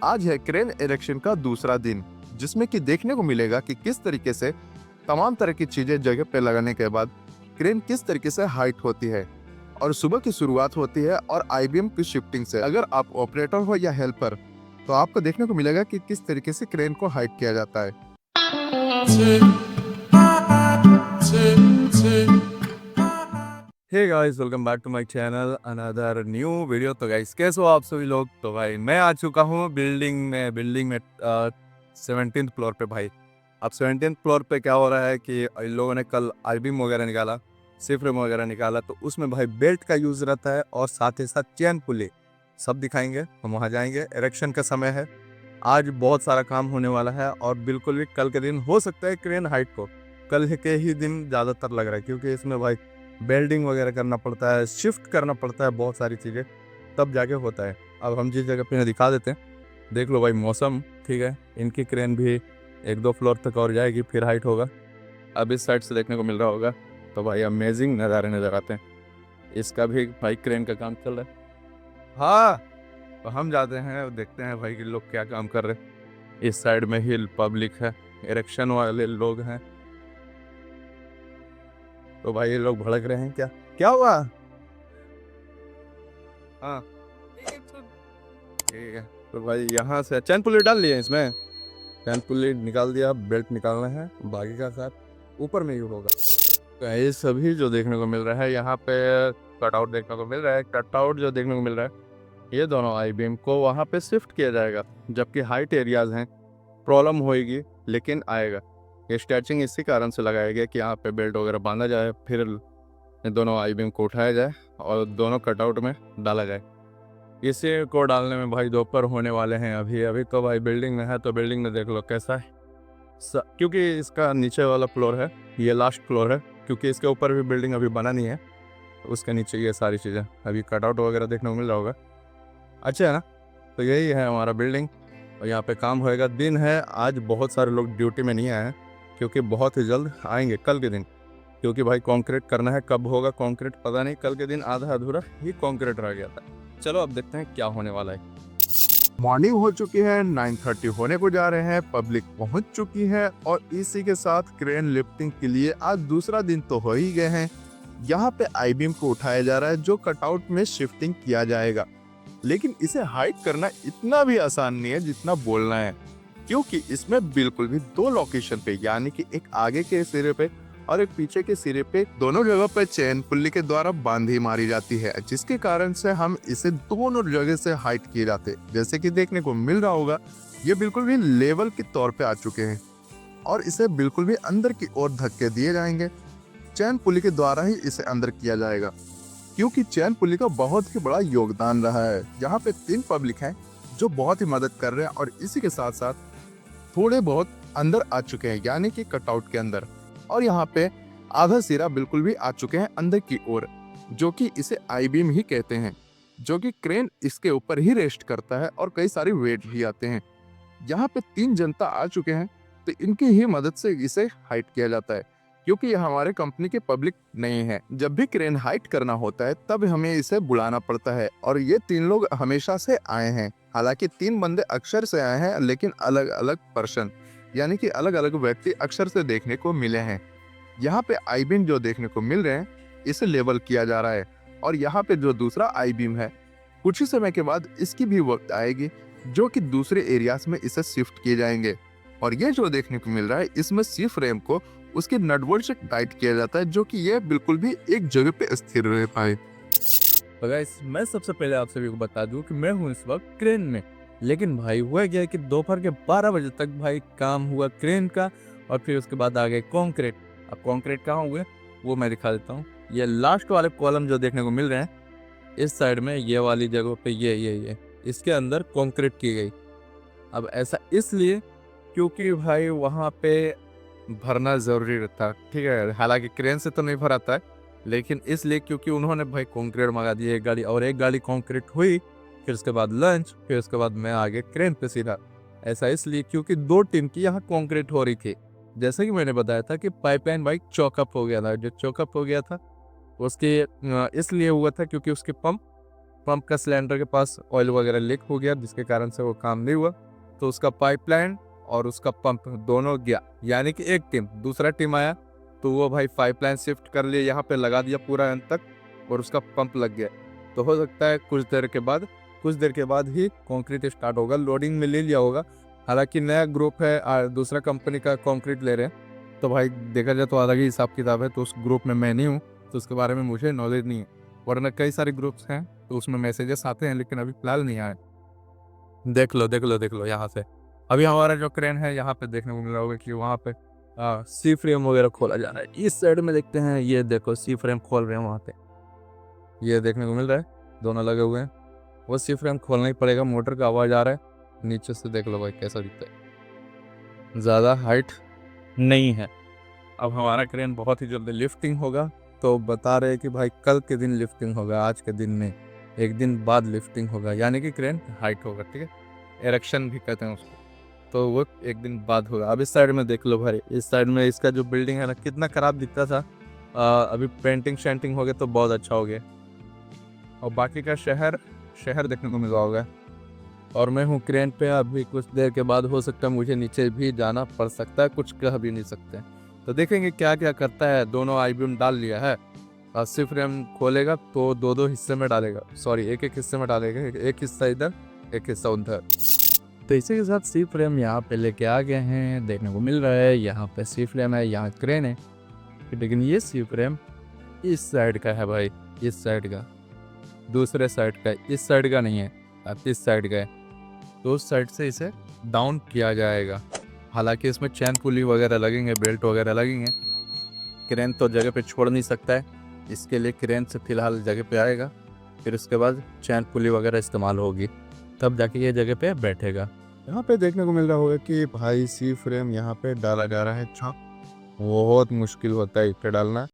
आज है crane erection का दूसरा दिन, जिसमें कि देखने को मिलेगा कि किस तरीके से तमाम तरह की चीजें जगह पे लगाने के बाद क्रेन किस तरीके से हाइट होती है। और सुबह की शुरुआत होती है और आईबीएम की शिफ्टिंग से। अगर आप ऑपरेटर हो या हेल्पर, तो आपको देखने को मिलेगा कि किस तरीके से क्रेन को हाइट किया जाता है। Hey guys, welcome back to my channel, another new video. तो गाइस, कैसे हो आप सभी लोग? तो भाई मैं आ चुका हूँ बिल्डिंग में 17th फ्लोर पे। भाई अब 17th फ्लोर पे क्या हो रहा है कि इन लोगों ने कल आईबीम वगैरह निकाला, सिफ्रम वगैरह निकाला, तो उसमें भाई बेल्ट का यूज रहता है और साथ ही साथ चैन पुली सब दिखाएंगे। हम वहाँ जाएंगे, इरेक्शन का समय है, आज बहुत सारा काम होने वाला है और बिल्कुल भी कल के दिन हो सकता है क्रेन हाइट को कल के ही दिन ज़्यादातर लग रहा है, क्योंकि इसमें भाई बेल्डिंग वगैरह करना पड़ता है, शिफ्ट करना पड़ता है, बहुत सारी चीज़ें तब जाके होता है। अब हम जिस जगह पे दिखा देते हैं, देख लो भाई, मौसम ठीक है, इनकी क्रेन भी 1-2 फ्लोर तक और जाएगी, फिर हाइट होगा। अब इस साइड से देखने को मिल रहा होगा, तो भाई अमेजिंग नज़ारे नज़र आते हैं। इसका भी भाई क्रेन का काम चल रहा है। हाँ, तो हम जाते हैं और देखते हैं भाई कि लोग क्या काम कर रहे हैं। इस साइड में ही पब्लिक है, इरेक्शन वाले लोग हैं। तो भाई ये लोग भड़क रहे हैं, क्या क्या हुआ? हाँ ठीक है। तो भाई यहाँ से चैन पुली डाल लिए इसमें, चैन पुली निकाल दिया, बेल्ट निकालना है, बाकी का साथ ऊपर में ही होगा। तो ये सभी जो देखने को मिल रहा है यहाँ पे, कटआउट देखने को मिल रहा है, कटआउट जो देखने को मिल रहा है, ये दोनों आई बीम को वहाँ पे शिफ्ट किया जाएगा। जबकि हाइट एरियाज हैं, प्रॉब्लम होएगी लेकिन आएगा। ये स्ट्रेचिंग इसी कारण से लगाया गया कि यहाँ पे बेल्ट वगैरह बांधा जाए, फिर दोनों आई बीम को उठाया जाए और दोनों कटआउट में डाला जाए। इसी को डालने में भाई दोपहर होने वाले हैं। अभी अभी तो भाई बिल्डिंग में है, तो बिल्डिंग में देख लो कैसा है। क्योंकि इसका नीचे वाला फ्लोर है, ये लास्ट फ्लोर है, क्योंकि इसके ऊपर भी बिल्डिंग अभी बना नहीं है, तो उसके नीचे ये सारी चीज़ें अभी कटआउट वगैरह देखने को मिल रहा होगा। अच्छा है ना? तो यही है हमारा बिल्डिंग और यहाँ पे काम होएगा। दिन है आज, बहुत सारे लोग ड्यूटी में नहीं आए हैं, क्योंकि बहुत ही जल्द आएंगे कल के दिन, क्योंकि भाई कंक्रीट करना है। कब होगा कंक्रीट पता नहीं, कल के दिन आधा अधूरा ही कंक्रीट रह गया था। चलो अब देखते हैं क्या होने वाला है। मॉर्निंग हो चुकी है, 9:30 होने को जा रहे हैं, पब्लिक पहुंच चुकी है और इसी के साथ क्रेन लिफ्टिंग के लिए आज दूसरा दिन तो हो ही गए हैं। यहाँ पे आई बीम को उठाया जा रहा है, जो कटआउट में शिफ्टिंग किया जाएगा। लेकिन इसे हाइड करना इतना भी आसान नहीं है जितना बोलना है, क्योंकि इसमें बिल्कुल भी 2 लोकेशन पे, यानी कि एक आगे के सिरे पे और एक पीछे के सिरे पे, दोनों जगह पे चैन पुल्ली के द्वारा बांधी मारी जाती है, जिसके कारण से हम इसे दोनों जगह से हाइट किए जाते हैं। जैसे कि देखने को मिल रहा होगा, ये बिल्कुल भी लेवल के तौर पे आ चुके हैं और इसे बिल्कुल भी अंदर की ओर धक्के दिए जाएंगे। चैन पुल्ली के द्वारा ही इसे अंदर किया जाएगा, क्योंकि चैन पुल्ली का बहुत ही बड़ा योगदान रहा है। यहाँ पे 3 पब्लिक हैं जो बहुत ही मदद कर रहे हैं और इसी के साथ साथ थोड़े बहुत अंदर आ चुके हैं, यानी कि कटआउट के अंदर। और यहाँ पे आधा सिरा बिल्कुल भी आ चुके हैं अंदर की ओर, जो कि इसे आई बीम ही कहते हैं, जो कि क्रेन इसके ऊपर ही रेस्ट करता है और कई सारे वेट भी आते हैं। यहाँ पे 3 जनता आ चुके हैं, तो इनकी ही मदद से इसे हाइट किया जाता है, क्योंकि ये हमारे कंपनी के पब्लिक नहीं है। जब भी क्रेन हाइट करना होता है तब हमें इसे बुलाना पड़ता है और ये 3 लोग हमेशा से आए हैं। हालांकि 3 बंदे अक्षर से आए हैं, लेकिन अलग अलग पर्सन, यानी कि अलग अलग व्यक्ति अक्षर से देखने को मिले हैं। यहाँ पे आई बीम जो देखने को मिल रहे हैं, इसे लेवल किया जा रहा है और यहाँ पे जो दूसरा आई बीम है, कुछ ही समय के बाद इसकी भी वक्त आएगी, जो कि दूसरे एरियाज में इसे शिफ्ट किए जाएंगे। और ये जो देखने को मिल रहा है, इसमें सी फ्रेम को उसके नटबोल्ट से टाइट किया जाता है, जो कि ये बिल्कुल भी एक जगह पे स्थिर रह पाए। तो गाइस, मैं सबसे पहले आप सभी को बता दूं कि मैं हूं इस वक्त क्रेन में। लेकिन भाई हुआ क्या है कि दोपहर के 12 बजे तक भाई काम हुआ क्रेन का, और फिर उसके बाद आ गए कंक्रीट। अब कंक्रीट कहाँ हुए वो मैं दिखा देता हूँ। ये लास्ट वाले कॉलम जो देखने को मिल रहे हैं, इस साइड में ये वाली जगह पे ये इसके अंदर कंक्रीट की गई। अब ऐसा इसलिए क्योंकि भाई वहाँ पे भरना ज़रूरी रहता, ठीक है। हालांकि क्रेन से तो नहीं भराता है, लेकिन इसलिए क्योंकि उन्होंने भाई कंक्रीट मंगा दिए एक गाड़ी, और एक गाड़ी कंक्रीट हुई, फिर उसके बाद लंच, फिर उसके बाद मैं आगे क्रेन पे सीधा। ऐसा इसलिए क्योंकि 2 टीम की यहाँ कंक्रीट हो रही थी। जैसे कि मैंने बताया था कि पाइपलाइन बाइक चौकअप हो गया था, जो चौकअप हो गया था उसके इसलिए हुआ था क्योंकि उसके पंप पंप का सिलेंडर के पास ऑयल वगैरह लीक हो गया, जिसके कारण से वो काम नहीं हुआ। तो उसका पाइपलाइन और उसका पंप दोनों गया, यानी कि एक टीम, दूसरा टीम आया तो वो भाई पाइपलाइन शिफ्ट कर लिए, यहाँ पे लगा दिया पूरा अंत तक, और उसका पंप लग गया। तो हो सकता है कुछ देर के बाद ही कंक्रीट स्टार्ट होगा। लोडिंग में ले लिया होगा, हालांकि नया ग्रुप है और दूसरा कंपनी का कंक्रीट ले रहे हैं, तो भाई देखा जाए तो अलग ही हिसाब किताब है। तो उस ग्रुप में मैं नहीं हूँ, तो उसके बारे में मुझे नॉलेज नहीं है, वरना कई सारे ग्रुप्स हैं तो उसमें मैसेजेस आते हैं, लेकिन अभी फिलहाल नहीं आए। देख लो यहाँ से। अभी हमारा जो क्रेन है यहाँ पे देखने को मिल रहा होगा कि वहाँ पे सी फ्रेम वगैरह खोला जा रहा है। इस साइड में देखते हैं, ये देखो सी फ्रेम खोल रहे हैं वहाँ पे, ये देखने को मिल रहा है, दोनों लगे हुए हैं। वो सी फ्रेम खोलना ही पड़ेगा, मोटर का आवाज़ आ रहा है नीचे से, देख लो भाई कैसा दिखता है, ज़्यादा हाइट नहीं है। अब हमारा क्रेन बहुत ही जल्दी लिफ्टिंग होगा, तो बता रहे हैं कि भाई कल के दिन लिफ्टिंग होगा, आज के दिन नहीं, एक दिन बाद लिफ्टिंग होगा, यानी कि क्रेन हाइट होगा, ठीक है, एरेक्शन भी कहते हैं उसको, तो वो एक दिन बाद होगा। अब इस साइड में देख लो भाई, इस साइड में इसका जो बिल्डिंग है ना, कितना खराब दिखता था, अभी पेंटिंग शेंटिंग हो गया तो बहुत अच्छा हो गया। और बाकी का शहर देखने को मिल रहा होगा। और मैं हूँ क्रेन पे, अभी कुछ देर के बाद हो सकता है मुझे नीचे भी जाना पड़ सकता है, कुछ कह भी नहीं सकते। तो देखेंगे क्या क्या करता है। दोनों आई बीम डाल लिया है, और सी फ्रेम खोलेगा तो दो हिस्से में डालेगा, सॉरी एक हिस्से में डालेगा, एक हिस्सा इधर एक हिस्सा उधर। तो इसी के साथ सी फ्रेम यहाँ पे लेके आ गए हैं, देखने को मिल रहा है यहाँ पे सी फ्रेम है, यहाँ क्रेन है, लेकिन ये सी फ्रेम इस साइड का है भाई, इस साइड का, दूसरे साइड का, इस साइड का नहीं है, अब इस साइड का है, तो उस साइड से इसे डाउन किया जाएगा। हालांकि इसमें चैन पुली वगैरह लगेंगे, बेल्ट वगैरह लगेंगे, क्रेन तो जगह पे छोड़ नहीं सकता है, इसके लिए क्रेन से फिलहाल जगह पे आएगा, फिर उसके बाद चैन पुली वगैरह इस्तेमाल होगी, तब जाके ये जगह पे बैठेगा। यहाँ पे देखने को मिल रहा होगा कि भाई सी फ्रेम यहाँ पे डाला जा रहा है छाप, बहुत मुश्किल होता है इस पे डालना,